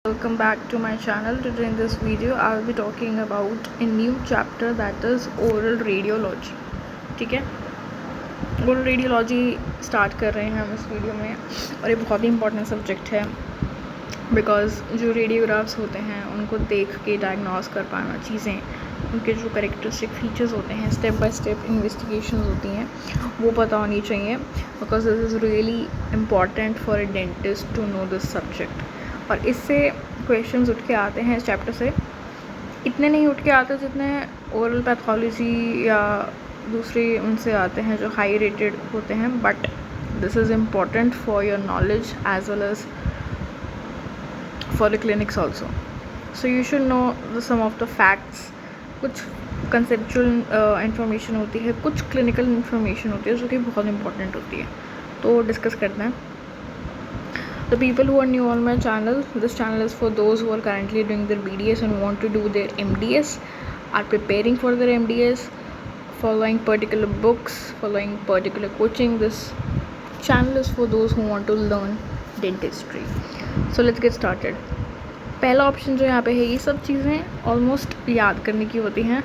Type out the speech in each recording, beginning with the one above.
Welcome back to my channel. Today in this video I will be talking about a new chapter that is oral radiology. ठीक है, oral radiology start कर रहे हैं हम इस video में और ये बहुत ही इंपॉर्टेंट सब्जेक्ट है बिकॉज जो रेडियोग्राफ्स होते हैं उनको देख के डायग्नोस कर पाना चीज़ें, उनके जो करेक्टरिस्टिक फीचर्स होते हैं, स्टेप बाय स्टेप इन्वेस्टिगेशन होती हैं, वो पता होनी चाहिए because this is really important for a dentist to know this subject. और इससे क्वेश्चंस उठ के आते हैं इस चैप्टर से, इतने नहीं उठ के आते जितने ओरल पैथोलॉजी या दूसरे उनसे आते हैं जो हाई रेटेड होते हैं, but this is important for your knowledge as well as for the clinics also. So you should know some of the facts. कुछ conceptual information होती है, कुछ clinical information होती है जो कि बहुत important होती है, तो discuss करते हैं. The people who are new on my channel, this channel is for those who are currently doing their BDS and want to do their MDS, are preparing for their MDS, following particular books, following particular coaching. This channel is for those who want to learn dentistry. So let's get started. पहला option जो यहाँ पे है, ये सब चीज़ें almost याद करने की होती हैं.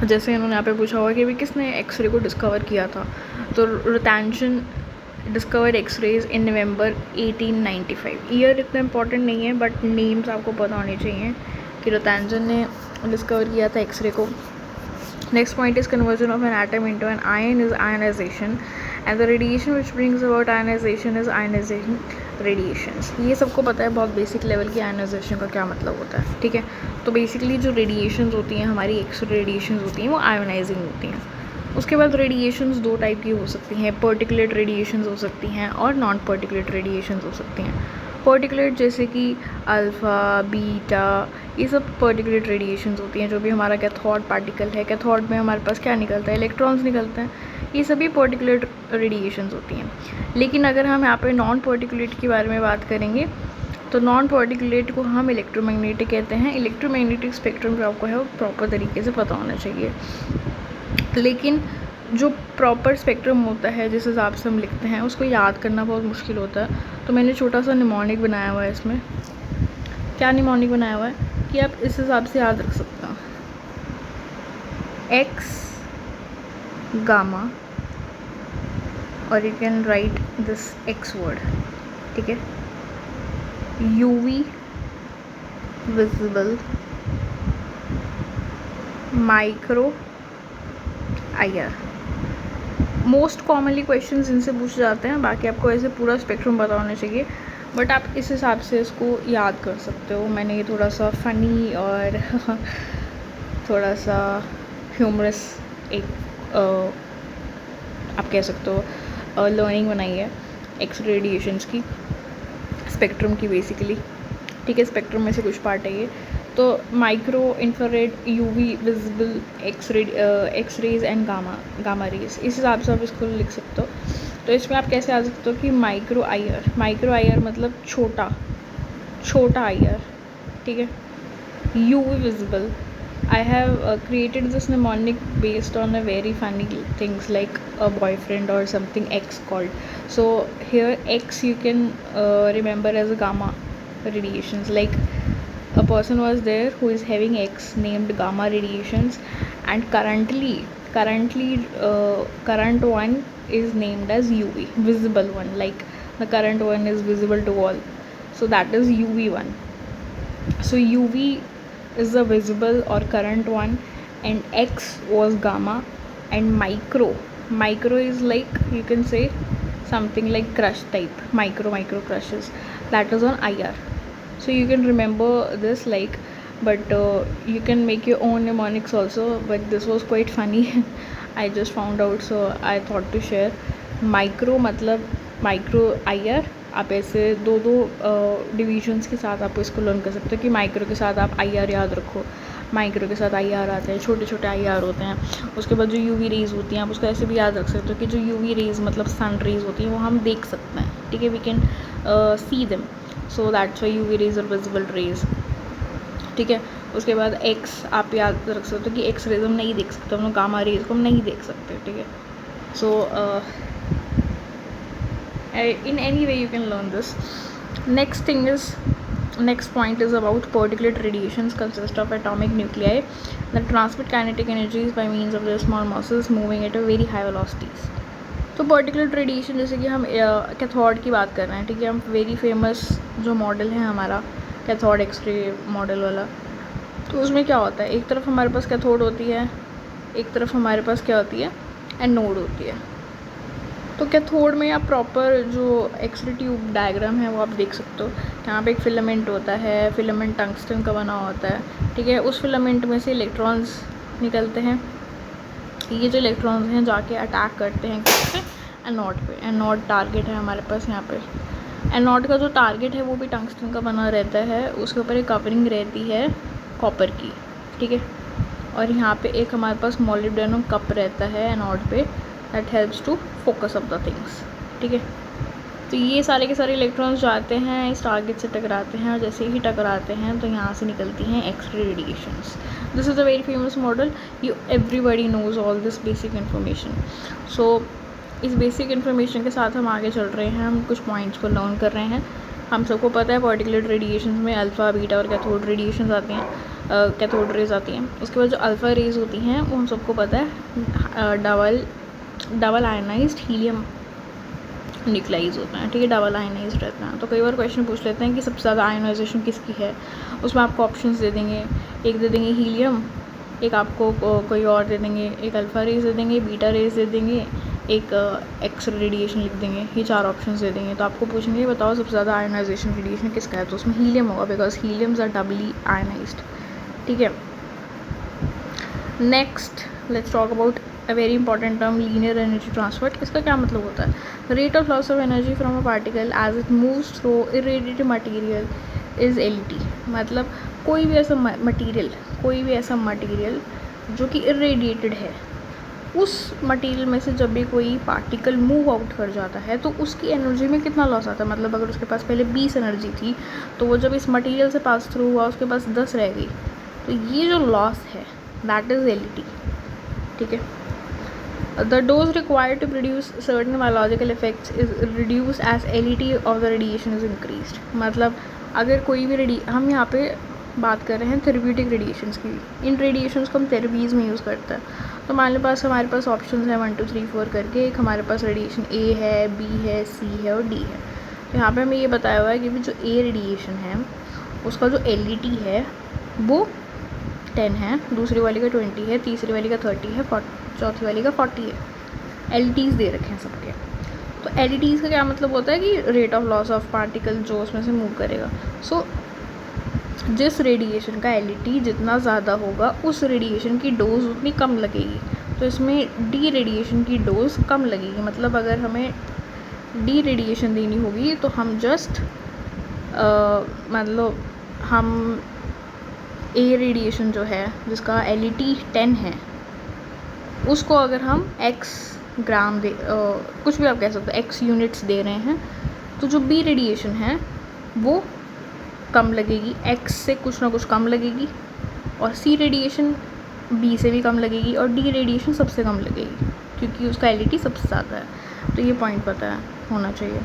जैसे इन्होंने यहाँ पे पूछा हुआ कि भाई किसने एक्सरे को डिस्कवर किया था, तो रुतांजन डिस्कवर्ड एक्सरेज इन नवंबर 1895. ईयर इतना इंपॉर्टेंट नहीं है बट नेम्स आपको पता होने चाहिए कि रुतांजन ने डिस्कवर किया था एक्सरे को. Next point is conversion of an atom into an ion is ionization, and the radiation which brings about ionization is ionization radiations. ये सबको पता है बहुत बेसिक लेवल की ionization का क्या मतलब होता है, ठीक है. तो बेसिकली जो रेडिएशंस होती हैं हमारी, एक्सरे रेडिएशंस होती हैं, वो आयोनाइजिंग होती हैं. उसके बाद रेडिएशंस दो टाइप की हो सकती हैं, पर्टिकुलेट रेडिएशंस हो सकती हैं और नॉन पर्टिकुलेट रेडिएशंस हो सकती हैं. पर्टिकुलेट जैसे कि अल्फ़ा, बीटा, ये सब पर्टिकुलेट रेडिएशंस होती हैं. जो भी हमारा कैथोड पार्टिकल है, कैथोड में हमारे पास क्या निकलता है, इलेक्ट्रॉन्स निकलते हैं. ये सभी पर्टिकुलेट रेडिएशंस होती हैं. लेकिन अगर हम यहाँ पे नॉन पर्टिकुलेट के बारे में बात करेंगे तो नॉन पर्टिकुलेट को हम इलेक्ट्रोमैग्नेटिक कहते हैं. इलेक्ट्रोमैग्नेटिक स्पेक्ट्रम जो आपको है वो प्रॉपर तरीके से पता होना चाहिए. लेकिन जो प्रॉपर स्पेक्ट्रम होता है जिस हिसाब से हम लिखते हैं उसको याद करना बहुत मुश्किल होता है. तो मैंने छोटा सा निमोनिक बनाया हुआ है. इसमें क्या निमोनिक बनाया हुआ है कि आप इस हिसाब से याद रख सकते हो. एक्स गामा, और you can write this x word, ठीक है. UV visible, micro IR. Most commonly questions इनसे पूछे जाते हैं. बाकी आपको ऐसे पूरा स्पेक्ट्रम पता होना चाहिए, बट आप इस हिसाब से इसको याद कर सकते हो. मैंने ये थोड़ा सा फ़नी और थोड़ा सा ह्यूमरस एक आप कह सकते हो लर्निंग बनाई है एक्स रेडिएशंस की, स्पेक्ट्रम की बेसिकली, ठीक है. स्पेक्ट्रम में से कुछ पार्ट है ये. तो micro, infrared, UV visible, X rays and gamma rays, इस हिसाब से आप इसको लिख सकते हो. तो इसमें आप कैसे आ सकते हो कि माइक्रो आईआर मतलब छोटा आईआर, ठीक है. UV visible, I have created this mnemonic based on a very funny things like a boyfriend or something X called. So here X you can remember as a gamma radiations. Like a person was there who is having X named gamma radiations, and current one is named as UV visible one. Like the current one is visible to all, so that is UV1. So UV is the visible or current one, and X was gamma, and micro is like, you can say something like crush type, micro crushes, that is on IR. So you can remember this, like, but you can make your own mnemonics also, but this was quite funny. I just found out, so I thought to share. Micro मतलब micro IR. आप ऐसे दो divisions के साथ आप इसको learn कर सकते हो कि माइक्रो के साथ आप आईआर याद रखो. माइक्रो के साथ आईआर आते हैं, छोटे छोटे आईआर होते हैं. उसके बाद जो यूवी रेज होती हैं आप उसको ऐसे भी याद रख सकते हो कि जो यूवी रेज मतलब सन रेज होती हैं वो हम देख सकते हैं, ठीक है. We can see them, so that's why UV rays और विजिबल रेज, ठीक है. उसके बाद एक्स आप याद रख सकते हो कि एक्स रेज हम नहीं देख सकते, हम लोग गामा रेज को हम नहीं देख सकते, ठीक है. सो in any way you can learn this. Next thing is Next point is about particulate radiations consist of atomic nuclei that transmit kinetic energies by means of their small masses moving at a very high velocities. तो particulate radiation जैसे कि हम cathode की बात कर रहे हैं, ठीक है, हम वेरी फेमस जो मॉडल है हमारा कैथोड एक्सरे मॉडल वाला, तो उसमें क्या होता है, एक तरफ हमारे पास कैथोड होती है, एक तरफ हमारे पास क्या होती है, एनोड होती है। तो कैथोड में आप प्रॉपर जो एक्सरे ट्यूब डायग्राम है वो आप देख सकते हो। यहाँ पे एक फिलामेंट होता है, फिलामेंट टंगस्टन का बना होता है, ठीक है। उस फिलामेंट में से इलेक्ट्रॉन्स निकलते हैं। ये जो इलेक्ट्रॉन्स हैं जाके अटैक करते हैं किस पे, एनोड पे। एनोड टारगेट है हमारे पास यहाँ पे। एनोड का जो टारगेट है वो भी टंगस्टन का बना रहता है, उसके ऊपर एक कवरिंग रहती है कॉपर की, ठीक है। और यहाँ पे एक हमारे पास मोलिब्डेनम कप रहता है एनोड पे, that helps to focus up the things, ठीक है। तो ये सारे के सारे इलेक्ट्रॉन्स जाते हैं इस टारगेट से टकराते हैं, और जैसे ही टकराते हैं तो यहाँ से निकलती हैं X-ray radiations. This is a very famous model, you everybody knows all this basic information. So इस बेसिक इन्फॉर्मेशन के साथ हम आगे चल रहे हैं, हम कुछ पॉइंट्स को लर्न कर रहे हैं। हम सबको पता है पार्टिकुलेट रेडिएशन में अल्फ़ा, बीटा और कैथोड रेडिएशन आती हैं, कैथोड रेज आती हैं। उसके बाद जो अल्फ़ा रेज होती हैं वो हम सबको पता है डबल आयनाइज्ड हीलियम न्यूक्लाइज होते हैं, ठीक है, डबल आयनाइज्ड रहते हैं। तो कई बार क्वेश्चन पूछ लेते हैं कि सबसे ज़्यादा आयनाइजेशन किसकी है, उसमें आपको ऑप्शंस दे देंगे, एक दे देंगे हीलियम, एक आपको कोई और दे देंगे, एक अल्फ़ा रेज दे देंगे, बीटा रेज दे देंगे, एक एक्स रेडिएशन लिख देंगे, ये 4 ऑप्शंस दे देंगे। तो आपको पूछेंगे बताओ सबसे ज़्यादा आयनाइजेशन रेडिएशन किसका है, तो उसमें हीलियम होगा, because heliums are doubly ionised, ठीक है। Next let's talk about a very important term, linear energy transfer. इसका क्या मतलब होता है, rate of loss of energy from a particle as it moves through irradiated material is LT. मतलब कोई भी ऐसा मटेरियल जो कि इरेडिएटेड है, उस मटेरियल में से जब भी कोई पार्टिकल मूव आउट कर जाता है तो उसकी एनर्जी में कितना लॉस आता है। मतलब अगर उसके पास पहले 20 एनर्जी थी तो वो जब इस मटेरियल से पास थ्रू हुआ उसके पास 10 रह गई, तो ये जो लॉस है दैट इज़ एलटी, ठीक है। The dose required to produce certain biological effects is reduced as LET of the radiation is increased। मतलब अगर कोई भी हम यहाँ पे बात कर रहे हैं थेरेप्यूटिक रेडिएशंस की, इन रेडिएशंस को हम थेरेपीज़ में यूज़ करते हैं। तो हमारे पास ऑप्शंस हैं 1 2 3 4 करके। एक हमारे पास रेडिएशन ए है, बी है, सी है और डी है। तो यहाँ पे हमें ये बताया हुआ है कि जो ए रेडिएशन है उसका जो LET है वो 10 है, दूसरी वाली का 20 है, तीसरी वाली का 30 है, चौथी वाली का 40 है। LETs दे रखे हैं सबके। तो LETs का क्या मतलब होता है कि rate of loss of particle जो उसमें से मूव करेगा। सो जिस रेडिएशन का LET जितना ज़्यादा होगा उस रेडिएशन की डोज उतनी कम लगेगी। तो इसमें डी रेडिएशन की डोज कम लगेगी। मतलब अगर हमें डी रेडिएशन देनी होगी तो हम जस्ट मतलब हम ए रेडिएशन जो है जिसका LET 10 है उसको अगर हम x ग्राम दे कुछ भी आप कह सकते हो x यूनिट्स दे रहे हैं, तो जो बी रेडिएशन है वो कम लगेगी, x से कुछ ना कुछ कम लगेगी, और सी रेडिएशन बी से भी कम लगेगी, और डी रेडिएशन सबसे कम लगेगी क्योंकि उसका LET सबसे ज़्यादा है। तो ये पॉइंट पता है होना चाहिए।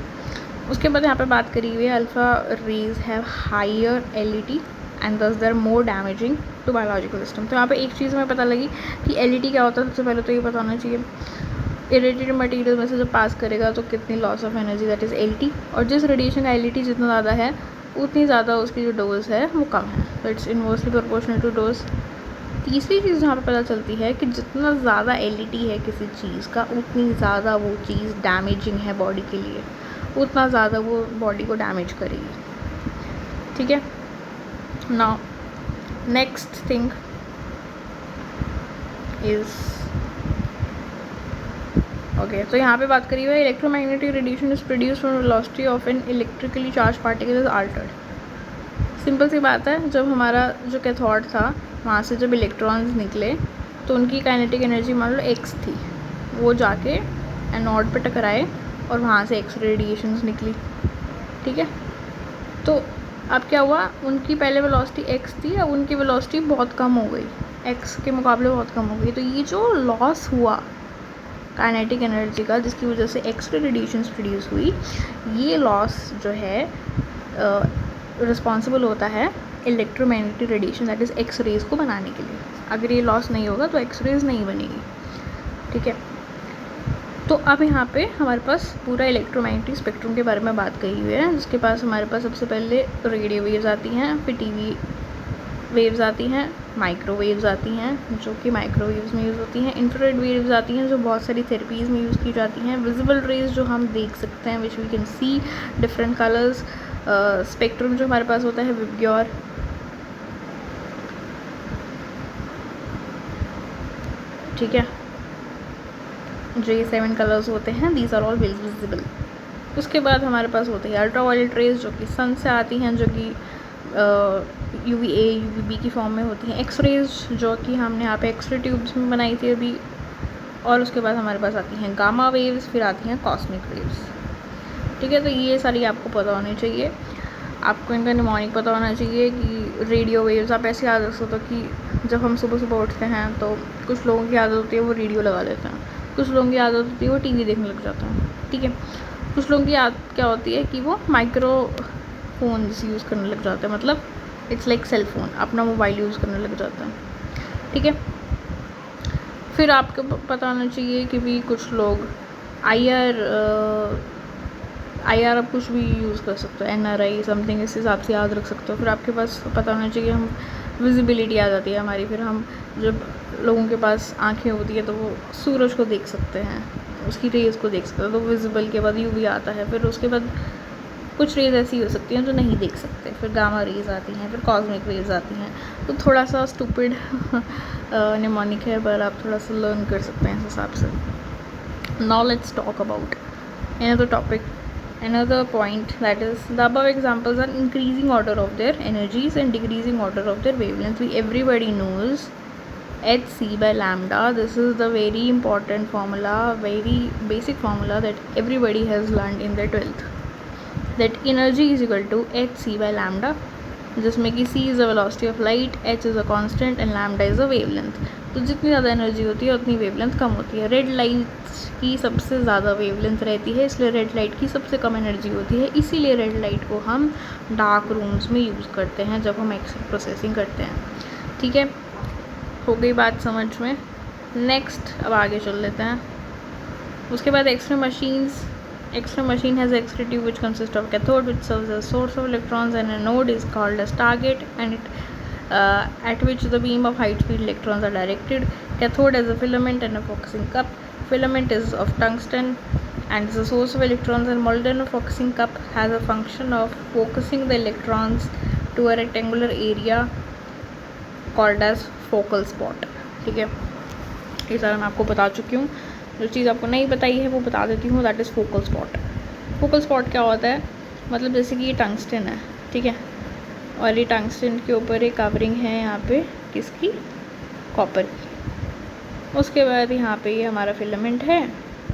उसके बाद यहाँ पे बात करी हुई है alpha rays have higher LET and thus they're more damaging to biological system. तो यहाँ पे एक चीज़ हमें पता लगी कि LET क्या होता है। सबसे पहले तो ये पता होना चाहिए इरेडिएटेड मटेरियल में से जब पास करेगा तो कितनी loss of energy that is LT, और जिस रेडिएशन का LET जितना ज़्यादा है उतनी ज़्यादा उसकी जो डोज है वो कम है। तो it's inversely proportional to dose. तीसरी चीज़ यहाँ पे पता चलती है कि जितना ज़्यादा LET है किसी चीज़ का उतनी ज़्यादा वो चीज़ डैमेजिंग है बॉडी के लिए, उतना ज़्यादा वो बॉडी को डैमेज करेगी, ठीक है। Now next thing is okay, तो यहाँ पे बात करी हुई है electromagnetic radiation is produce from velocity of an electrically charge particle is altered. Simple सी बात है, जब हमारा जो कैथोड था वहाँ से जब इलेक्ट्रॉन्स निकले तो उनकी काइनेटिक एनर्जी मान लो x थी, वो जाके एनोड पे टकराए और वहाँ से एक्स रेडिएशंस निकली, ठीक है। तो अब क्या हुआ, उनकी पहले वेलोसिटी x थी, अब उनकी वेलोसिटी बहुत कम हो गई, x के मुकाबले बहुत कम हो गई। तो ये जो लॉस हुआ काइनेटिक एनर्जी का जिसकी वजह से एक्स रे रेडिएशंस प्रोड्यूस हुई, ये लॉस जो है रिस्पॉन्सिबल होता है electromagnetic radiation that is X rays को बनाने के लिए। अगर ये लॉस नहीं होगा तो एक्स रेज नहीं बनेगी, ठीक है। तो अब यहाँ पे हमारे पास पूरा इलेक्ट्रोमैग्नेटिक स्पेक्ट्रम के बारे में बात कही हुई है, जिसके पास हमारे पास सबसे पहले रेडियो वेव्स आती हैं, फिर टीवी वेव्स आती हैं, माइक्रोवेव्स आती हैं जो कि माइक्रोवेव्स में यूज़ होती हैं, इंफ्रारेड वेव्स आती हैं जो बहुत सारी थेरेपीज़ में यूज़ की जाती हैं, विजिबल रेज जो हम देख सकते हैं which we can see different colours, spectrum जो हमारे पास होता है विबग्योर, ठीक है, जो ये 7 कलर्स होते हैं, दीज आर ऑल विजिबल। उसके बाद हमारे पास होती है अल्ट्रावायलेट रेज जो कि सन से आती हैं, जो कि UVA UVB की फॉर्म में होती हैं, एक्स रेज जो कि हमने यहाँ पे एक्सरे ट्यूब्स में बनाई थी अभी, और उसके बाद हमारे पास आती हैं गामा वेव्स, फिर आती हैं कॉस्मिक वेव्स, ठीक है। तो ये सारी आपको पता होनी चाहिए, आपको इनका निमोनिक पता होना चाहिए कि रेडियो वेव्स आप ऐसे याद रख सकते हो कि जब हम सुबह सुबह उठते हैं तो कुछ लोगों की आदत होती है वो रेडियो लगा लेते हैं, कुछ लोगों की आदत होती है वो टीवी देखने लग जाते हैं, ठीक है। कुछ लोगों की आदत क्या होती है कि वो माइक्रोफोन्स यूज़ करने लग जाते हैं, मतलब इट्स लाइक सेल फोन, अपना मोबाइल यूज़ करने लग जाते हैं, ठीक है। फिर आपको पता होना चाहिए कि भी कुछ लोग IR आप कुछ भी यूज़ कर सकते हो, NRI समथिंग इस हिसाब से याद रख सकते हो। फिर आपके पास पता होना चाहिए, हम विजिबिलिटी आ जाती है हमारी, फिर हम जब लोगों के पास आंखें होती है तो वो सूरज को देख सकते हैं, उसकी रेज़ को देख सकते हैं, तो विजिबल के बाद UV आता है, फिर उसके बाद कुछ रेज़ ऐसी हो सकती हैं जो नहीं देख सकते, फिर गामा रेज़ आती हैं, फिर कॉस्मिक रेज़ आती हैं। तो थोड़ा सा स्टूपिड निमोनिक है, पर आप थोड़ा सा लर्न कर सकते हैं इस हिसाब से। Now let's talk about another topic, another point, that is the above examples are increasing order of their energies and decreasing order of their wavelengths. Everybody knows hc by lambda. This is the very important formula, very basic formula that everybody has learned in their 12th, that energy is equal to hc by lambda, जिसमें कि c is the velocity of light, h is a constant and lambda is a wavelength। तो जितनी ज़्यादा energy होती है उतनी wavelength कम होती है। रेड लाइट की सबसे ज़्यादा वेवलेंथ रहती है, इसलिए रेड लाइट की सबसे कम एनर्जी होती है, इसीलिए रेड लाइट को हम डार्क रूम्स में यूज़ करते हैं जब हम एक्सरे प्रोसेसिंग करते हैं, ठीक है। हो गई बात समझ में। नेक्स्ट अब आगे चल लेते हैं। उसके बाद X-ray machines. X-ray machine has X-ray tube which consists of cathode which serves as source of electrons, and a node is called as target, and at which the beam of high speed electrons are directed. Cathode has a filament and a focusing cup. Filament is of tungsten and is a source of electrons, and molten focusing cup has a function of focusing the electrons to a rectangular area called as focal spot, ठीक है। ये सारा मैं आपको बता चुकी हूँ। जो चीज़ आपको नहीं बताई है वो बता देती हूँ, that is focal spot. Focal spot क्या होता है, मतलब जैसे कि ये टंगस्टन है, ठीक है, और ये टंगस्टन के ऊपर एक कवरिंग है यहाँ पे किसकी, कॉपर की। उसके बाद यहाँ पे ये हमारा फिलामेंट है,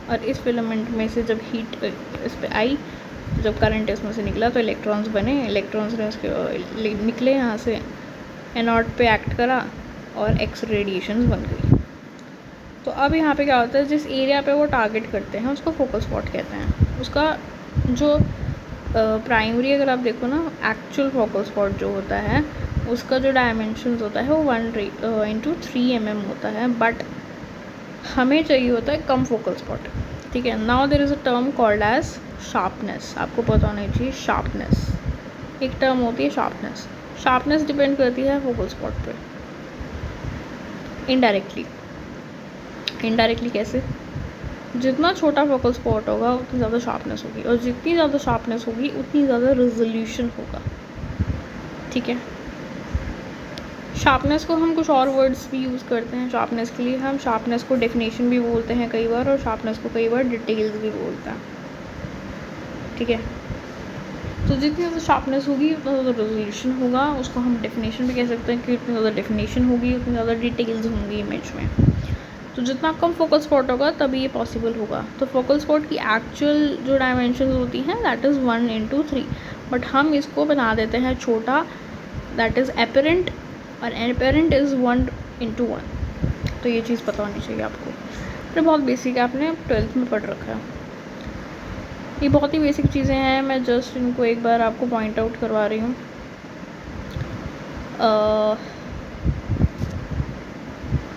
और इस फिलामेंट में से जब हीट इस पर आई, जब करंट इसमें से निकला तो इलेक्ट्रॉन्स बने, इलेक्ट्रॉन्स ने उसके निकले यहाँ से, एनोड पे एक्ट करा और एक्स रेडिएशन बन गई। तो अब यहाँ पे क्या होता है, जिस एरिया पे वो टारगेट करते हैं उसको फोकल स्पॉट कहते हैं। उसका जो प्राइमरी अगर आप देखो ना, एक्चुअल फोकल स्पॉट जो होता है उसका जो डायमेंशंस होता है वो 1/3 mm होता है, बट हमें चाहिए होता है कम फोकल स्पॉट, ठीक है। Now there is a term called as sharpness. आपको पता होना चाहिए शार्पनेस, एक टर्म होती है शार्पनेस। शार्पनेस डिपेंड करती है फोकल स्पॉट पे इनडायरेक्टली कैसे, जितना छोटा फोकल स्पॉट होगा उतनी ज़्यादा शार्पनेस होगी, और जितनी ज़्यादा शार्पनेस होगी उतनी ज़्यादा रेजोल्यूशन होगा, ठीक है। शार्पनेस को हम कुछ और वर्ड्स भी यूज़ करते हैं शार्पनेस के लिए। हम शार्पनेस को डेफिनेशन भी बोलते हैं कई बार, और शार्पनेस को कई बार डिटेल्स भी बोलते हैं, ठीक है। तो जितनी ज़्यादा शार्पनेस होगी उतना ज़्यादा रेजोल्यूशन होगा, उसको हम डेफिनेशन भी कह सकते हैं कि उतनी ज़्यादा डेफिनेशन होगी उतनी ज़्यादा डिटेल्स होंगी इमेज में। तो जितना कम फोकल स्पॉट होगा तभी ये पॉसिबल होगा। तो फोकल स्पॉट की एक्चुअल जो डायमेंशन होती हैं दैट इज़ 1/3, बट हम इसको बना देते हैं छोटा, दैट इज़ एपरेंट, और एपरेंट इज़ 1/1। तो ये चीज़ पता होनी चाहिए आपको। तो बहुत बेसिक है, आपने 12th में पढ़ रखा है, ये बहुत ही बेसिक चीज़ें हैं। मैं जस्ट इनको एक बार आपको पॉइंट आउट करवा रही हूँ।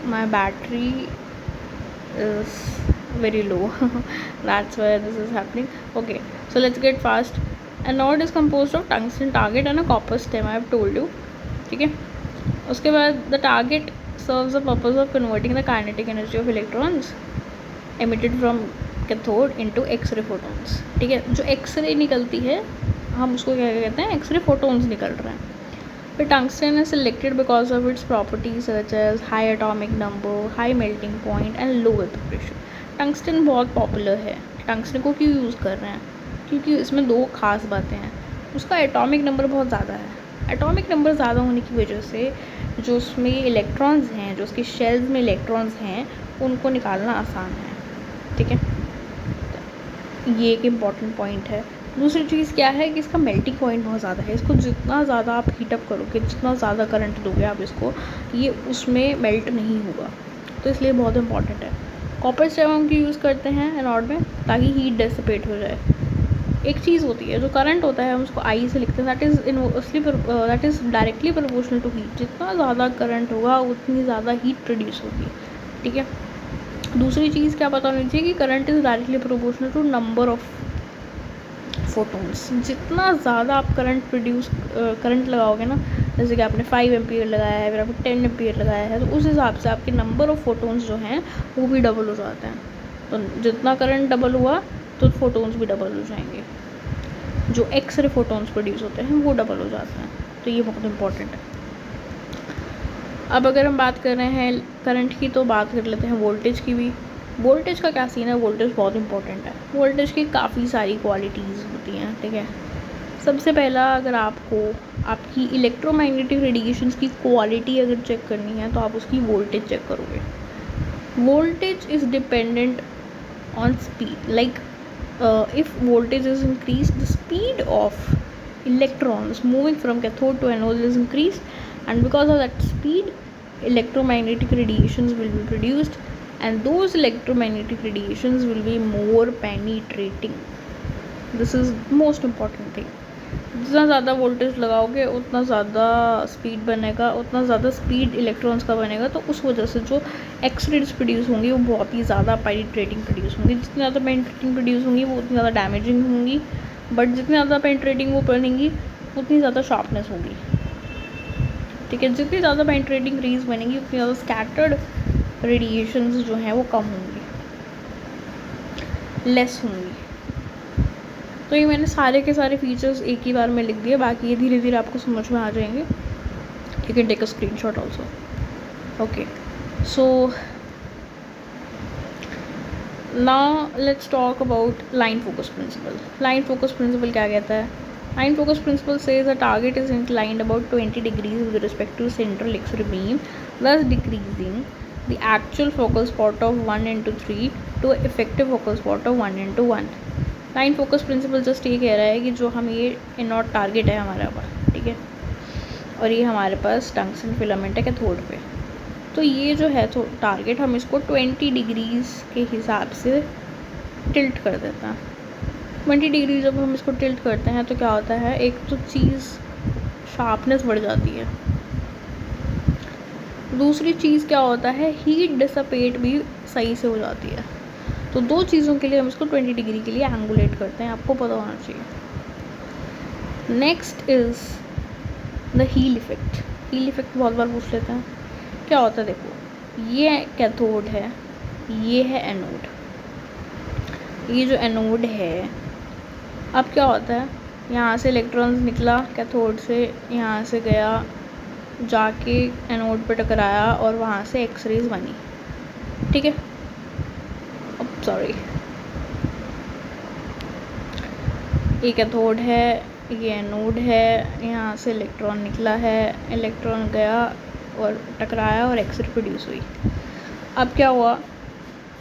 my battery is very low. That's why this is happening. Okay, so let's get fast. Anode is composed of tungsten target and a copper stem, I have told you. ठीक है, उसके बाद the target serves the purpose of converting the kinetic energy of electrons emitted from cathode into X-ray photons. ठीक है, जो X-ray निकलती है हम उसको क्या कहते हैं, X-ray photons निकल रहे हैं. फिर tungsten is selected because of its properties such as high atomic number, high melting point and low vapor pressure. Tungsten बहुत पॉपुलर है. टंगस्टन को क्यों यूज़ कर रहे हैं, क्योंकि इसमें दो खास बातें हैं. उसका एटॉमिक नंबर बहुत ज़्यादा है. एटॉमिक नंबर ज़्यादा होने की वजह से जो उसमें इलेक्ट्रॉन्स हैं, जो उसके शेल्स में इलेक्ट्रॉन्स हैं, उनको निकालना आसान है. ठीक है, ये एक इम्पॉर्टेंट पॉइंट है. दूसरी चीज़ क्या है कि इसका मेल्टिंग पॉइंट बहुत ज़्यादा है. इसको जितना ज़्यादा आप हीटअप करोगे, जितना ज़्यादा करंट दोगे आप इसको, ये उसमें मेल्ट नहीं होगा. तो इसलिए बहुत इंपॉर्टेंट है. कॉपर स्टेम हम यूज़ करते हैं एनोड में ताकि हीट डिसिपेट हो जाए. एक चीज़ होती है जो करंट होता है, हम उसको आई से लिखते हैं. That is directly proportional to heat. जितना ज़्यादा करंट होगा उतनी ज़्यादा हीट प्रोड्यूस होगी. ठीक है. दूसरी चीज़ क्या पता होनी चाहिए कि current is directly proportional to number of photons. जितना ज़्यादा आप करंट लगाओगे ना, जैसे कि आपने 5 एम्पियर लगाया है, फिर आपने 10 एम्पियर लगाया है, तो उस हिसाब से आपके नंबर ऑफ फोटोन्स जो हैं वो भी डबल हो जाते हैं. तो जितना करंट डबल हुआ तो फोटोन्स भी डबल हो जाएंगे. जो एक्सरे फोटोन्स प्रोड्यूस होते हैं वो डबल हो जाते हैं. तो ये बहुत इंपॉर्टेंट है. अब अगर हम बात कर रहे हैं करंट की, तो बात कर लेते हैं वोल्टेज की भी. वोल्टेज का क्या सीन है, वोल्टेज बहुत इंपॉर्टेंट है. वोल्टेज की काफ़ी सारी क्वालिटीज़ होती हैं. ठीक है, सबसे पहला अगर आपको आपकी इलेक्ट्रोमैग्नेटिक रेडिएशंस की क्वालिटी अगर चेक करनी है तो आप उसकी वोल्टेज चेक करोगे. Voltage is dependent on speed. Like if voltage is increase, the speed of electrons moving from cathode to anode is increased, and because of that speed electromagnetic radiations will be produced, and those electromagnetic radiations will be more penetrating. This is most important thing. जितना ज़्यादा voltage लगाओगे उतना ज़्यादा speed बनेगा, उतना ज़्यादा speed electrons का बनेगा. तो उस वजह से जो एक्स रेज प्रोड्यूस होंगी वो बहुत ही ज़्यादा पेनिट्रेटिंग प्रोड्यूस होंगी. जितनी ज़्यादा पेनिट्रेटिंग प्रोड्यूस होंगी वो उतनी ज़्यादा डैमेजिंग होंगी, बट जितनी ज़्यादा पेनिट्रेटिंग वो बनेंगी उतनी ज़्यादा शार्पनेस होगी. ठीक है, जितनी ज़्यादा पेनिट्रेटिंग रेज बनेंगी उतनी ज़्यादा स्कैटर्ड रेडिएशंस जो हैं वो कम होंगी, लेस होंगी. तो ये मैंने सारे के सारे फीचर्स एक ही बार में लिख दिए, बाकी ये धीरे धीरे आपको समझ में आ जाएंगे. You can take a screenshot also. Okay, so now let's talk about line focus principle. Line focus principle क्या कहता है? Line focus principle says the target is inclined about 20 degrees with respect to central X-ray beam, thus decreasing the actual focal spot of 1:3 to effective focal spot of 1:1. Line focus principle just ये कह रहा है कि जो हम ये anode target है हमारा पास, ठीक है, और ये हमारे पास टंगस्टन फिलामेंट है कैथोड पे. तो ये जो है तो टारगेट हम इसको 20 डिग्रीज़ के हिसाब से टिल्ट कर देते हैं. 20 डिग्री जब हम इसको टिल्ट करते हैं तो क्या होता है, एक तो चीज़ शार्पनेस बढ़ जाती है. दूसरी चीज़ क्या होता है, हीट डिसिपेट भी सही से हो जाती है. तो दो चीज़ों के लिए हम इसको 20 डिग्री के लिए एंगुलेट करते हैं, आपको पता होना चाहिए. Next is the heel effect. Heel effect बहुत बार पूछ लेते हैं. क्या होता है, देखो ये कैथोड है, ये है एनोड. ये जो एनोड है, अब क्या होता है, यहाँ से इलेक्ट्रॉन्स निकला कैथोड से, यहाँ से गया, जाके एनोड पे टकराया और वहाँ से एक्सरेज बनी. ठीक है, अब सॉरी, ये कैथोड है, ये एनोड है, यहाँ से इलेक्ट्रॉन निकला है, इलेक्ट्रॉन गया और टकराया और एक्सरे प्रोड्यूस हुई. अब क्या हुआ,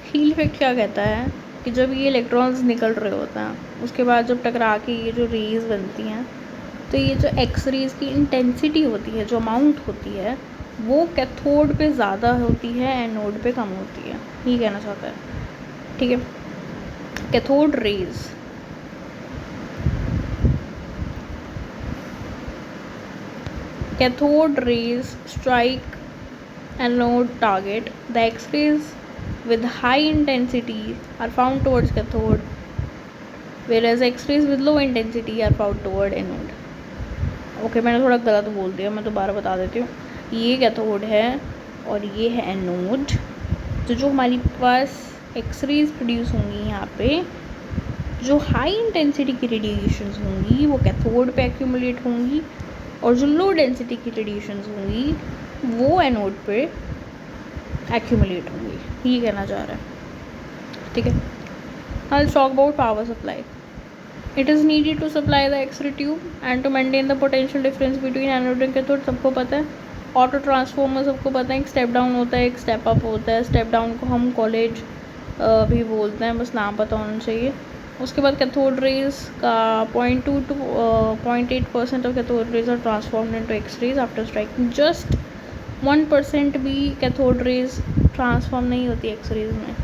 हील इफेक्ट क्या कहता है कि जब ये इलेक्ट्रॉन्स निकल रहे होते हैं उसके बाद जब टकरा के ये जो रेज़ बनती हैं, तो ये जो एक्स रेज़ की इंटेंसिटी होती है, जो अमाउंट होती है, वो कैथोड पे ज़्यादा होती है, एनोड पे कम होती है. ये कहना चाहता है. ठीक है, cathode rays cathode rays strike anode target, the X-rays with high intensity are found towards cathode, whereas X-rays with low intensity are found toward anode. Okay मैंने थोड़ा गलत बोल दिया, मैं दोबारा बता देती हूँ. ये कैथोड है और ये है एनोड. तो जो हमारे पास एक्सरेज प्रोड्यूस होंगी यहाँ पे, जो हाई इंटेंसिटी की रेडिएशंस होंगी वो कैथोड पे एक्यूमुलेट होंगी, और जो लो डेंसिटी की रेडिएशंस होंगी वो एनोड पे एक्यूमुलेट होंगी. ये कहना चाह रहा है. ठीक है. Now let's talk about power supply. It is needed to supply the X-ray tube and to maintain the potential difference between anode and cathode. सबको पता है. ऑटो ट्रांसफॉर्मर सबको पता है. एक स्टेप डाउन होता है, एक स्टेप अप होता है. स्टेप डाउन को हम कॉलेज भी बोलते हैं, बस नाम पता होना चाहिए. उसके बाद कैथोड रेज का 0.2 to 0.8% of cathode rays are transformed into X-rays after striking. Just 1% भी कैथोड रेज ट्रांसफॉर्म नहीं होती एक्स-रेज में.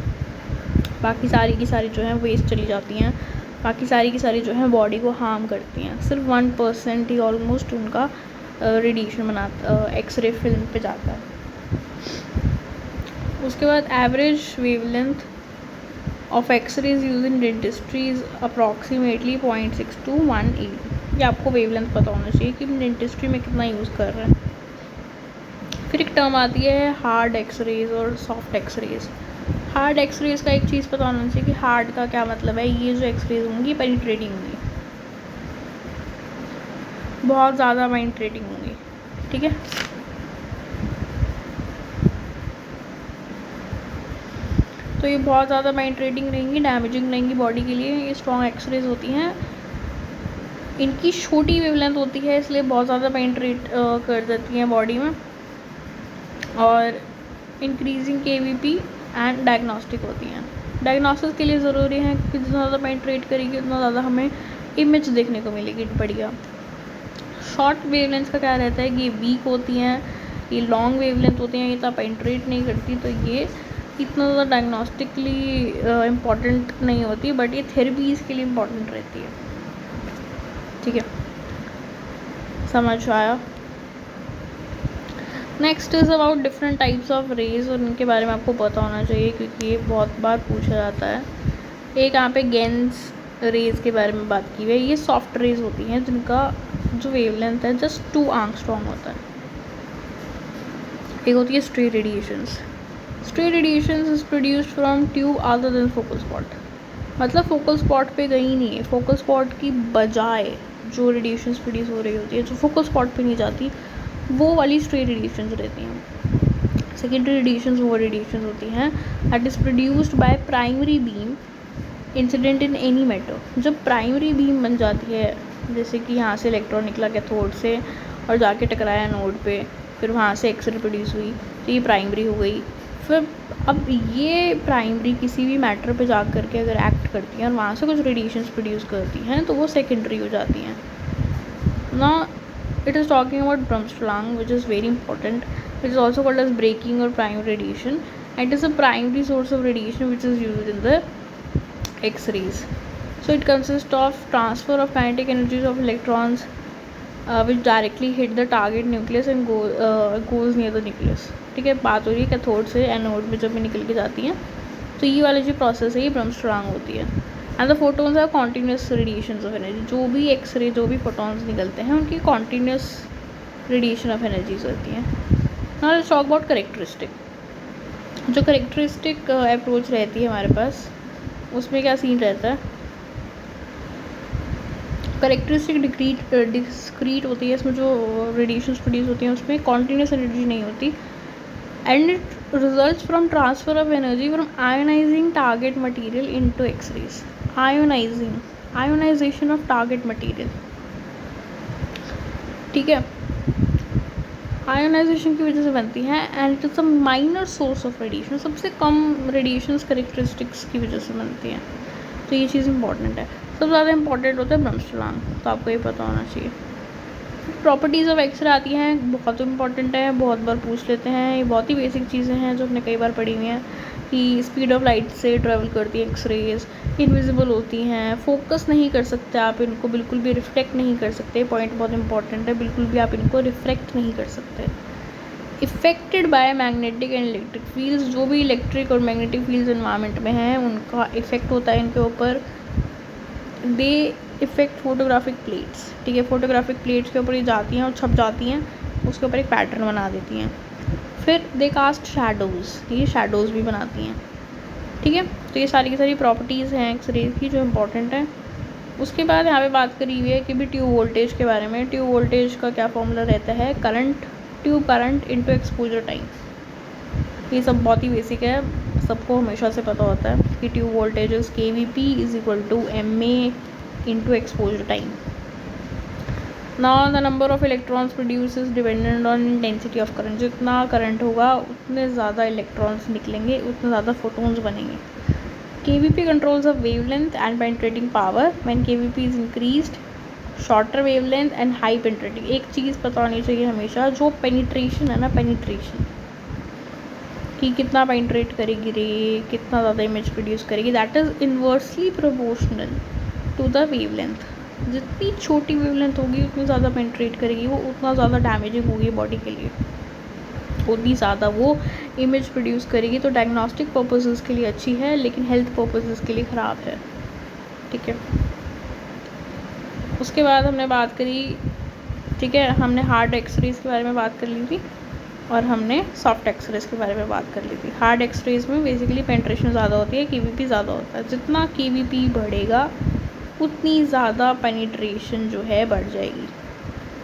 बाकी सारी की सारी जो है वेस्ट चली जाती हैं. बाकी सारी की सारी जो है बॉडी को हार्म करती हैं. सिर्फ 1% ही ऑलमोस्ट उनका रेडिएशन बनाता एक्सरे फिल्म पे जाता है. उसके बाद average wavelength of X-rays use in dentistry is approximately 0.6 to 1.8. ये आपको वेवलेंथ पता होना चाहिए कि डेंटिस्ट्री में कितना यूज़ कर रहे हैं. फिर एक टर्म आती है हार्ड एक्सरेज और सॉफ्ट एक्सरेज. हार्ड एक्सरेज का एक चीज़ पता होना चाहिए कि हार्ड का क्या मतलब है. ये जो एक्सरेज होंगी पेनिट्रेटिंग होंगी, बहुत ज़्यादा पेनिट्रेटिंग होंगी. ठीक है. तो ये बहुत ज़्यादा पेनिट्रेटिंग रहेंगी, डैमेजिंग रहेंगी बॉडी के लिए. ये स्ट्रॉन्ग एक्सरेज होती हैं. इनकी छोटी वेवलेंथ होती है इसलिए बहुत ज़्यादा पेनिट्रेट कर देती हैं बॉडी में, और इंक्रीजिंग KVP एंड डायग्नोस्टिक होती हैं. डायग्नोसिस के लिए ज़रूरी है कि जितना ज़्यादा पेनिट्रेट करेगी उतना ज़्यादा हमें इमेज देखने को मिलेगी बढ़िया. शॉर्ट वेवलेंथ का क्या रहता है कि ये वीक होती हैं. ये लॉन्ग वेवलेंथ होती हैं, ये इतना पेनिट्रेट नहीं करती, तो ये इतना ज़्यादा डायग्नोस्टिकली इम्पॉर्टेंट नहीं होती, बट ये थेरेपीज़ के लिए इम्पॉर्टेंट रहती है. ठीक है, समझ आया. Next is about different types of rays, और इनके बारे में आपको पता होना चाहिए क्योंकि ये बहुत बार पूछा जाता है. एक यहाँ पे गेंस रेज के बारे में बात की हुई है. ये सॉफ्ट रेज होती हैं जिनका जो वेवलेंथ है जस्ट 2 एंगस्ट्रॉम होता है. एक होती है stray radiations. Stray radiations is produced from tube other than focal spot. मतलब फोकल स्पॉट पे गई नहीं है. फोकल स्पॉट की बजाय जो रेडिएशंस प्रोड्यूस हो रही होती है, जो फोकल स्पॉट पे नहीं जाती, वो वाली स्ट्रे रेडिएशंस रहती हैं. सेकेंडरी रेडिएशंस वो रेडिएशंस होती हैं that is produced by primary beam incident in any matter. जब प्राइमरी बीम बन जाती है, जैसे कि यहाँ से इलेक्ट्रॉन निकला कैथोड से और जाके टकराया नोड पे, फिर वहाँ से एक्सरे प्रोड्यूस हुई, तो ये प्राइमरी हो गई. फिर अब ये प्राइमरी किसी भी मैटर पे जा कर के अगर एक्ट करती हैं और वहाँ से कुछ रेडिएशंस प्रोड्यूस करती हैं, तो वो सेकेंडरी हो जाती हैं ना. It is talking about Bremsstrahlung, which is very important, which is also called as braking or primary radiation. It is a primary source of radiation which is used in the X-rays. So it consists of transfer of kinetic energies of electrons which directly hit the target nucleus and goes near the nucleus. ठीक है, बात हो रही है cathode से anode में जब भी निकल के जाती हैं, तो ये वाली जो प्रोसेस है ये Bremsstrahlung होती है. And the photons are continuous radiations of energy. जो भी एक्सरे, जो भी फोटोन्स निकलते हैं उनकी कॉन्टीन्यूस रेडिएशन ऑफ एनर्जीज होती हैं. Now let's talk about characteristic. जो करेक्टरिस्टिक अप्रोच रहती है हमारे पास, उसमें क्या सीन रहता है. करेक्टरिस्टिक डिस्क्रीट होती है. इसमें जो रेडिएशंस प्रोड्यूस होती हैं उसमें कॉन्टीन्यूस एनर्जी नहीं होती, and it results from transfer of energy from ionising target material into X-rays. Ionisation of target material. ठीक है, आयोनाइजेशन की वजह से बनती है, and it is a minor source of radiation. सबसे कम रेडिएशंस करेक्टरिस्टिक्स की वजह से बनती हैं, तो ये चीज़ इंपॉर्टेंट है. सबसे ज़्यादा इंपॉर्टेंट होता है Bremsstrahlung, तो आपको ये पता होना चाहिए. प्रॉपर्टीज़ ऑफ एक्सरे आती हैं, बहुत इंपॉर्टेंट है, बहुत बार पूछ लेते हैं. ये बहुत ही बेसिक चीज़ें हैं जो हमने कई बार पढ़ी हुई हैं. कि स्पीड ऑफ लाइट से ट्रैवल करती है एक्सरेज, इनविजिबल होती हैं, फोकस नहीं कर सकते आप इनको, बिल्कुल भी रिफ्लेक्ट नहीं कर सकते, पॉइंट बहुत इंपॉर्टेंट है, बिल्कुल भी आप इनको रिफ्लेक्ट नहीं कर सकते। Affected by magnetic and electric fields, जो भी इलेक्ट्रिक और मैग्नेटिक फील्ड्स इन्वायरमेंट में हैं उनका इफेक्ट होता है इनके ऊपर। दे इफेक्ट फोटोग्राफिक प्लेट्स, ठीक है, फोटोग्राफिक प्लेट्स के ऊपर ये जाती हैं और छप जाती हैं, उसके ऊपर एक पैटर्न बना देती हैं। फिर दे कास्ट शैडोज़, ये शैडोज़ भी बनाती हैं, ठीक है। तो ये सारी की सारी प्रॉपर्टीज़ हैं एक्सरेज की जो इम्पोर्टेंट है। उसके बाद यहाँ पे बात करी हुई है कि भी ट्यूब वोल्टेज के बारे में। ट्यूब वोल्टेज का क्या फॉर्मूला रहता है, current, tube current into exposure time. ये सब बहुत ही बेसिक है, सबको हमेशा से पता होता है कि tube voltage is KVP is equal to MA into exposure time. Now the number of electrons produce is dependent on intensity of current. जितना करंट होगा उतने ज़्यादा इलेक्ट्रॉन्स निकलेंगे, उतने ज़्यादा फोटोन्स बनेंगे। KVP controls of wavelength and penetrating power. When KVP is increased, shorter wavelength and high penetrating. एक चीज़ पता होनी चाहिए हमेशा, जो पेनिट्रेशन है ना, पेनिट्रेशन कि कितना पेनिट्रेट करेगी रे, कितना ज़्यादा इमेज प्रोड्यूस करेगी, that is inversely proportional to the wavelength. जितनी छोटी वेवलेंथ होगी उतनी ज़्यादा पेनिट्रेट करेगी वो, उतना ज़्यादा डैमेजिंग होगी बॉडी के लिए, उतनी ज़्यादा वो इमेज प्रोड्यूस करेगी। तो डायग्नोस्टिक पर्पसेस के लिए अच्छी है लेकिन हेल्थ पर्पसेस के लिए ख़राब है, ठीक है। उसके बाद हमने बात करी, ठीक है, हमने हार्ड एक्सरेज के बारे में बात कर ली थी और हमने सॉफ्ट एक्सरेज के बारे में बात कर ली थी। हार्ड एक्सरेज में बेसिकली पेनिट्रेशन ज़्यादा होती है, KVP ज़्यादा होता है। जितना KVP बढ़ेगा उतनी ज़्यादा पेनिट्रेशन जो है बढ़ जाएगी,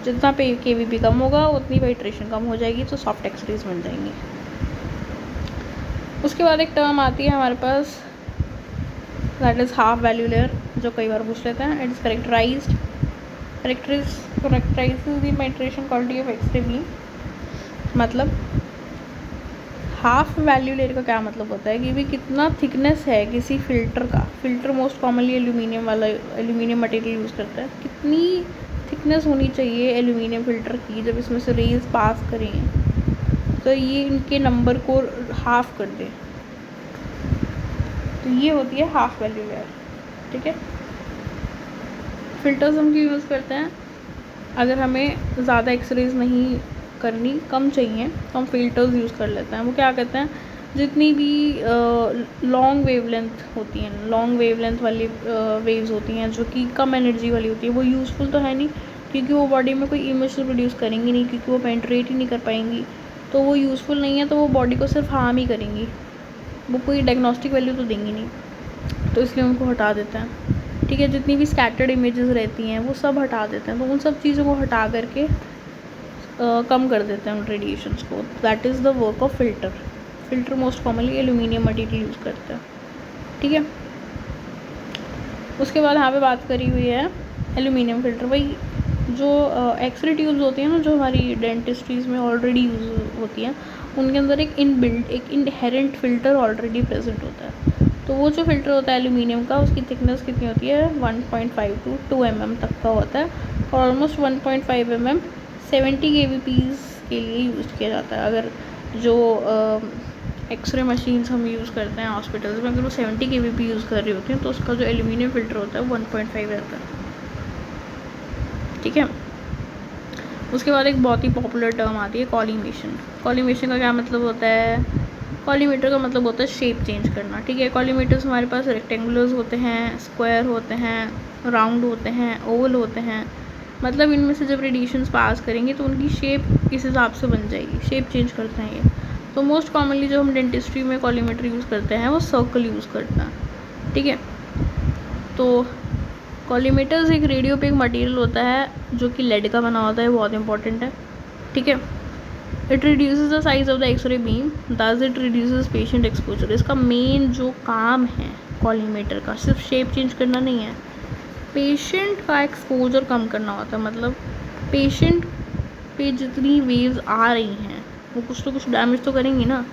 जितना KVP कम होगा उतनी पेनिट्रेशन कम हो जाएगी, तो सॉफ्ट एक्सरेज बन जाएंगी। उसके बाद एक टर्म आती है हमारे पास, that is half value layer, जो कई बार पूछ लेते हैं। It is characterized the penetration quality of X-ray beam. मतलब हाफ वैल्यू लेयर का क्या मतलब होता है कि भी कितना थिकनेस है किसी फिल्टर का। Filter most commonly aluminium material use करता है। कितनी थिकनेस होनी चाहिए एल्यूमिनियम फिल्टर की जब इसमें से रेज पास करें तो ये इनके नंबर को हाफ कर दे, तो ये होती है हाफ वैल्यू लेयर, ठीक है। फिल्टर्स हम क्यों यूज़ करते हैं, अगर हमें ज़्यादा एक्सरेज नहीं करनी, कम चाहिए, तो हम फिल्टर्स यूज़ कर लेते हैं। वो क्या कहते हैं, जितनी भी लॉन्ग वेवलेंथ होती हैं, लॉन्ग वेवलेंथ वाली वेव्स होती हैं जो कि कम एनर्जी वाली होती है, वो यूज़फुल तो है नहीं क्योंकि वो बॉडी में कोई इमेज प्रोड्यूस करेंगी नहीं, क्योंकि वो पेनिट्रेट ही नहीं कर पाएंगी, तो वो यूज़फुल नहीं है, तो वो बॉडी को सिर्फ हार्म ही करेंगी, वो कोई डायग्नोस्टिक वैल्यू तो देंगी नहीं, तो इसलिए उनको हटा देते हैं, ठीक है। जितनी भी स्कैटर्ड इमेजेस रहती हैं वो सब हटा देते हैं, तो उन सब चीज़ों को हटा करके कम कर देते हैं उन रेडिएशंस को। That is the work of filter. Filter most commonly aluminium material use करते हैं, ठीक है। उसके बाद यहाँ पे बात करी हुई है एल्यूमिनियम फिल्टर। वही जो एक्सरे ट्यूब्स होती हैं ना, जो हमारी डेंटिस्ट्रीज़ में ऑलरेडी यूज़ होती हैं, उनके अंदर एक इनहेरेंट फ़िल्टर ऑलरेडी प्रेजेंट होता है। तो वो जो फ़िल्टर होता है एल्यूमिनियम का, उसकी थिकनेस कितनी होती है, 1.5 to 2 mm तक का होता है, और ऑलमोस्ट 1.5 mm 70 kVps के लिए यूज़ किया जाता है। अगर जो एक्सरे मशीन्स हम यूज़ करते हैं हॉस्पिटल्स में, अगर वो 70 kVp यूज़ कर रही होती हैं तो उसका जो एल्यूमिनियम फ़िल्टर होता है 1.5 रहता है, ठीक है। उसके बाद एक बहुत ही पॉपुलर टर्म आती है कॉलीमेशन। कॉलीमेशन का क्या मतलब होता है, कॉलीमेटर का मतलब होता है शेप चेंज करना, ठीक है। कॉलीमेटर्स हमारे पास रेक्टेंगुलर्स होते हैं, स्क्वायर होते हैं, राउंड होते हैं, ओवल होते हैं। मतलब इनमें से जब रेडिएशंस पास करेंगे तो उनकी शेप इस हिसाब से बन जाएगी, शेप चेंज करते हैं ये। तो मोस्ट कॉमनली जो हम डेंटिस्ट्री में कॉलीमेटर यूज़ करते हैं वो सर्कल यूज़ करते हैं, ठीक है। तो कॉलीमेटर्स एक रेडियोपेक मटेरियल होता है जो कि लेड का बना होता है, बहुत इंपॉर्टेंट है, ठीक है। It reduces the size of the X-ray beam, thus it reduces patient exposure. इसका मेन जो काम है कॉलीमेटर का सिर्फ शेप चेंज करना नहीं है, पेशेंट का एक्सपोजर कम करना होता है। मतलब पेशेंट पे जितनी वेव्स आ रही हैं वो कुछ तो कुछ डैमेज तो करेंगी ना,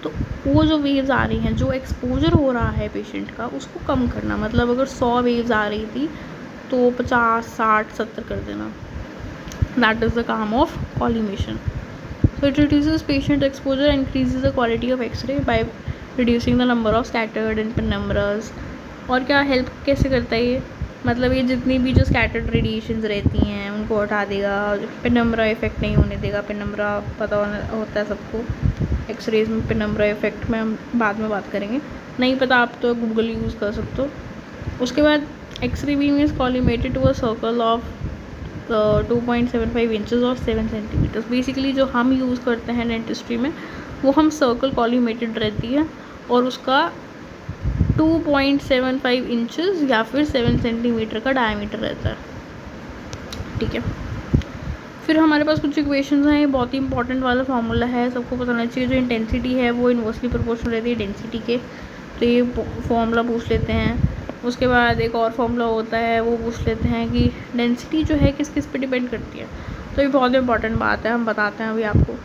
तो वो जो वेव्स आ रही हैं, जो एक्सपोजर हो रहा है पेशेंट का, उसको कम करना। मतलब अगर 100 वेव्स आ रही थी तो 50, 60, 70 कर देना। दैट इज़ द काम of collimation. So it reduces patient exposure and increases the quality of X-ray by reducing the number of scattered and penumbras. और क्या हेल्प कैसे करता है ये, मतलब ये जितनी भी जो स्कैटर्ड रेडिएशंस रहती हैं उनको हटा देगा, पेनिम्ब्रा इफेक्ट नहीं होने देगा। पेनिम्ब्रा पता होता है सबको, एक्सरेज में पेनिम्ब्रा इफेक्ट में हम बाद में बात करेंगे, नहीं पता आप तो गूगल यूज़ कर सकते हो। उसके बाद X-ray beam is collimated to a circle of 2.75 inches और 7 सेंटीमीटर्स। बेसिकली जो हम यूज़ करते हैं डेंटिस्ट्री में वो हम सर्कल कॉलिमेटेड रहती है और उसका 2.75 इंचज़ या फिर 7 सेंटीमीटर का डायमीटर रहता है, ठीक है। फिर हमारे पास कुछ इक्वेशंस हैं, ये बहुत ही इंपॉर्टेंट वाला फार्मूला है, सबको पता होना चाहिए। जो इंटेंसिटी है वो इन्वर्सली प्रोपोर्शनल रहती है डेंसिटी के, तो ये फॉर्मूला पूछ लेते हैं। उसके बाद एक और फॉर्मूला होता है वो पूछ लेते हैं कि डेंसिटी जो है किस किस पे डिपेंड करती है, तो ये बहुत इंपॉर्टेंट बात है, हम बताते हैं अभी आपको।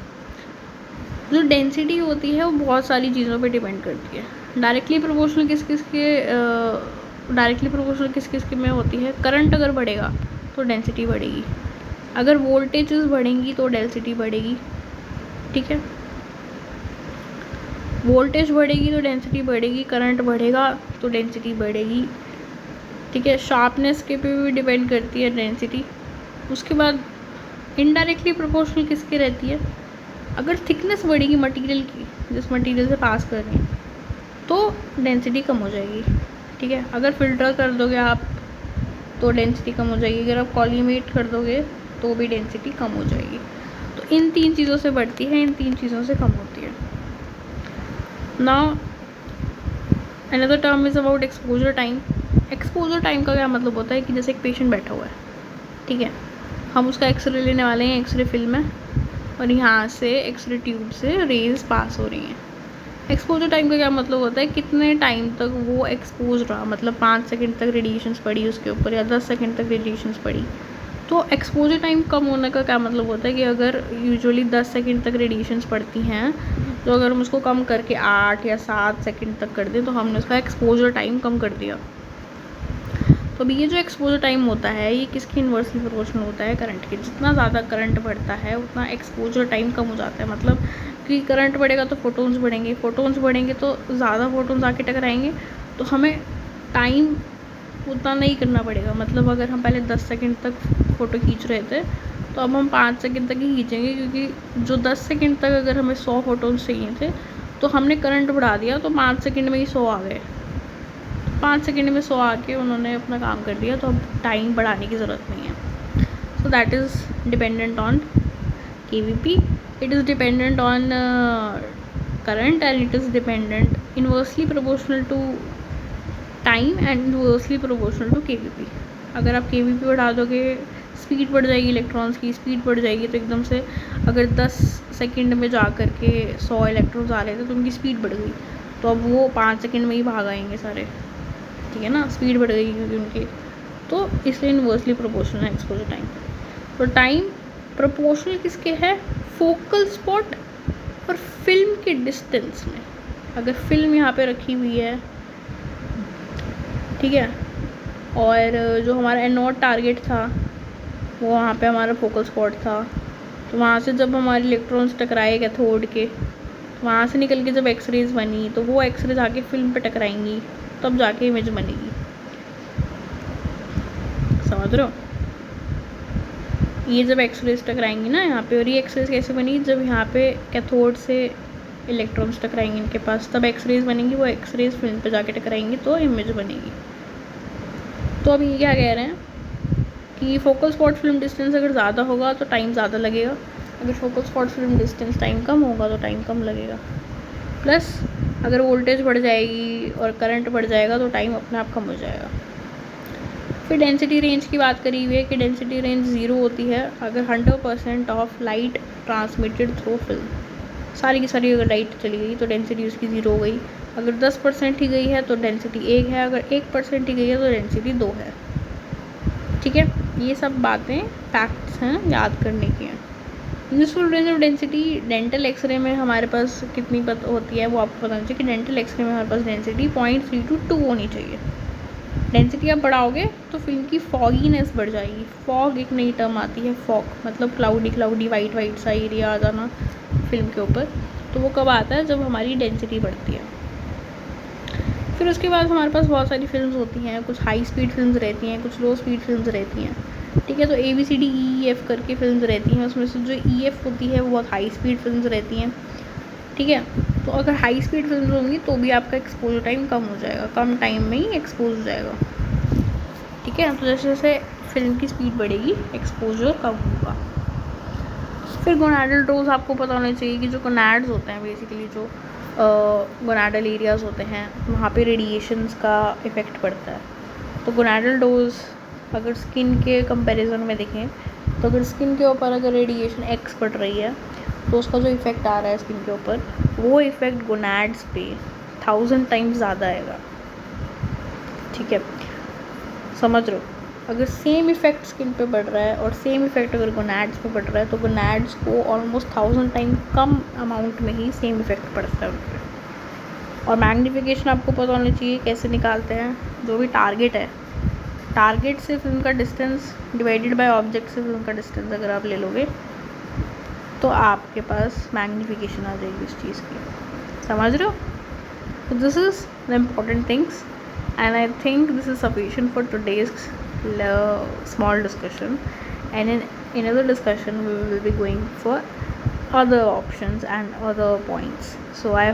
जो डेंसिटी होती है वो बहुत सारी चीज़ों पे डिपेंड करती है। डायरेक्टली प्रोपोर्शनल किस किस के में होती है, करंट अगर बढ़ेगा तो डेंसिटी बढ़ेगी, अगर वोल्टेजेस बढ़ेंगी तो डेंसिटी बढ़ेगी, ठीक है। वोल्टेज बढ़ेगी तो डेंसिटी बढ़ेगी, करंट बढ़ेगा तो डेंसिटी बढ़ेगी, ठीक है। शार्पनेस के पे भी डिपेंड करती है डेंसिटी। उसके बाद इनडायरेक्टली प्रोपोर्शनल किसके रहती है, अगर थिकनेस बढ़ेगी मटेरियल की, जिस मटेरियल से पास कर रही है, तो डेंसिटी कम हो जाएगी, ठीक है। अगर फिल्टर कर दोगे आप तो डेंसिटी कम हो जाएगी, अगर आप कॉलीमेट कर दोगे तो भी डेंसिटी कम हो जाएगी। तो इन 3 चीज़ों से बढ़ती है, इन 3 चीज़ों से कम होती है। Now another term is about exposure time. Exposure time का क्या मतलब होता है कि जैसे एक पेशेंट बैठा हुआ है, ठीक है, हम उसका एक्सरे लेने वाले हैं, एक्सरे फिल्म है और यहाँ से एक्सरे ट्यूब से रेज पास हो रही हैं। एक्सपोजर टाइम का क्या मतलब होता है, कितने टाइम तक वो एक्सपोज रहा, मतलब 5 सेकंड तक रेडिएशंस पड़ी उसके ऊपर या 10 सेकंड तक रेडिएशंस पड़ी। तो एक्सपोजर टाइम कम होने का क्या मतलब होता है कि अगर यूजुअली 10 सेकंड तक रेडिएशंस पड़ती हैं, तो अगर हम उसको कम करके 8 या 7 सेकंड तक कर दें तो हमने उसका एक्सपोजर टाइम कम कर दिया। तो अभी ये जो एक्सपोजर टाइम होता है ये किसकी इन्वर्सली प्रोपोर्शनल होता है, करंट के। जितना ज़्यादा करंट बढ़ता है उतना एक्सपोजर टाइम कम हो जाता है, मतलब कि करंट बढ़ेगा तो फोटोन्स बढ़ेंगे, फोटोन्स बढ़ेंगे तो ज़्यादा फोटोन्स आके टकराएंगे, तो हमें टाइम उतना नहीं करना पड़ेगा। मतलब अगर हम पहले 10 सेकंड तक फ़ोटो खींच रहे थे तो अब हम 5 सेकंड तक ही खींचेंगे, क्योंकि जो 10 सेकंड तक अगर हमें 100 फोटोन्स चाहिए थे तो हमने करंट बढ़ा दिया तो 5 सेकंड में ही 100 आ गए। 5 सेकंड में 100 आके उन्होंने अपना काम कर दिया, तो अब टाइम बढ़ाने की ज़रूरत नहीं है। So that is dependent on KVP, it is dependent on current and it is dependent inversely proportional to time and inversely proportional to KVP। अगर आप KVP बढ़ा दोगे स्पीड बढ़ जाएगी, इलेक्ट्रॉन्स की स्पीड बढ़ जाएगी, तो एकदम से अगर 10 सेकंड में जा कर के 100 इलेक्ट्रॉन्स आ रहे थे तो उनकी स्पीड बढ़ गई, तो अब वो 5 सेकंड में ही भाग आएंगे सारे, ठीक है ना, स्पीड बढ़ गई क्योंकि उनकी। तो इसलिए इन्वर्सली प्रोपोर्शनल है एक्सपोजर टाइम। तो टाइम प्रोपोर्शनल किसके है, फोकल स्पॉट और फिल्म के डिस्टेंस में। अगर फिल्म यहाँ पे रखी हुई है, ठीक है, और जो हमारा एनोड टारगेट था वो वहाँ पे हमारा फोकल स्पॉट था, तो वहाँ से जब हमारे इलेक्ट्रॉन्स टकराए कैथोड के, तो वहाँ से निकल के जब एक्सरेज बनी तो वो एक्सरेज आके फिल्म पे टकराएंगी, तब जाके इमेज बनेगी। समझ रहे हो, ये जब एक्सरेज टकराएंगी ना यहाँ पे, और ये एक्सरेज कैसे बनी, जब यहाँ पे कैथोड से इलेक्ट्रॉन्स टकराएंगे इनके पास, तब एक्सरेज बनेंगी, वो एक्सरेज फिल्म पे जाके टकराएंगी तो इमेज बनेगी। तो अब ये क्या कह रहे हैं कि फोकल स्पॉट फिल्म डिस्टेंस अगर ज़्यादा होगा तो टाइम ज़्यादा लगेगा, अगर focal spot film distance time कम होगा तो टाइम कम लगेगा। प्लस अगर वोल्टेज बढ़ जाएगी और करंट बढ़ जाएगा तो टाइम अपने आप कम हो जाएगा। फिर डेंसिटी रेंज की बात करी हुई है कि डेंसिटी रेंज 0 होती है अगर 100% of light transmitted through film, सारी की सारी अगर लाइट चली गई तो डेंसिटी उसकी 0 हो गई। अगर 10% ही गई है तो डेंसिटी 1 है, अगर 1% ही गई है तो डेंसिटी 2 है, ठीक है। ये सब बातें फैक्ट्स हैं, याद करने की हैं। Useful range of density dental X-ray में हमारे पास कितनी होती है वो आपको पता चाहिए कि डेंटल एक्सरे में हमारे पास डेंसिटी 0.3 to 2 होनी चाहिए। डेंसिटी आप बढ़ाओगे तो फिल्म की फॉगीनेस बढ़ जाएगी। फॉग एक नई टर्म आती है, फॉग मतलब क्लाउडी वाइट सा एरिया आ जाना फिल्म के ऊपर, तो वो कब आता है, जब हमारी डेंसिटी बढ़ती है। फिर उसके बाद हमारे पास बहुत सारी फिल्म्स होती हैं, कुछ हाई स्पीड फिल्म्स रहती हैं, कुछ लो स्पीड फिल्म्स रहती हैं, ठीक है। तो ABCDEF करके फिल्म्स रहती हैं, उसमें से जो EF होती है वो बहुत हाई स्पीड फिल्म्स रहती हैं, ठीक है। तो अगर हाई स्पीड फिल्म्स होंगी तो भी आपका एक्सपोजर टाइम कम हो जाएगा, कम टाइम में ही एक्सपोज हो जाएगा, ठीक है। तो जैसे जैसे फिल्म की स्पीड बढ़ेगी एक्सपोजर कम होगा। फिर गोनाडल डोज आपको पता होना चाहिए कि जो गोनाड्स होते हैं बेसिकली जो गोनाडल एरियाज़ होते हैं वहाँ पे रेडिएशंस का इफ़ेक्ट पड़ता है। तो गोनाडल डोज अगर स्किन के कंपैरिजन में देखें तो अगर स्किन के ऊपर अगर रेडिएशन X पड़ रही है तो उसका जो इफ़ेक्ट आ रहा है स्किन के ऊपर वो इफ़ेक्ट गोनाड्स पे 1000 टाइम्स ज़्यादा आएगा, ठीक है। समझ रहे हो, अगर सेम इफ़ेक्ट स्किन पे बढ़ रहा है और सेम इफ़ेक्ट अगर गोनाड्स पे बढ़ रहा है तो गोनाड्स को ऑलमोस्ट 1000 टाइम कम अमाउंट में ही सेम इफ़ेक्ट पड़ता है उन पर। और मैग्नीफिकेशन आपको पता होना चाहिए कैसे निकालते हैं, जो भी टारगेट है, टारगेट से फिल्म का डिस्टेंस डिवाइडेड बाय ऑब्जेक्ट से फिल्म का डिस्टेंस अगर आप ले लोगे तो आपके पास मैग्नीफिकेशन आ जाएगी उस चीज़ की, समझ रहे हो। So this is the important things, and I think this is sufficient for today's small discussion. And in another discussion, we will be going for other options and other points. So I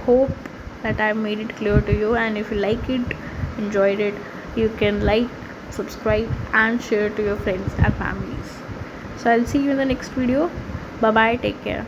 hope that I made it clear to you. And if you like it, enjoyed it, you can like, subscribe, and share to your friends and families. So I'll see you in the next video. Bye bye. Take care.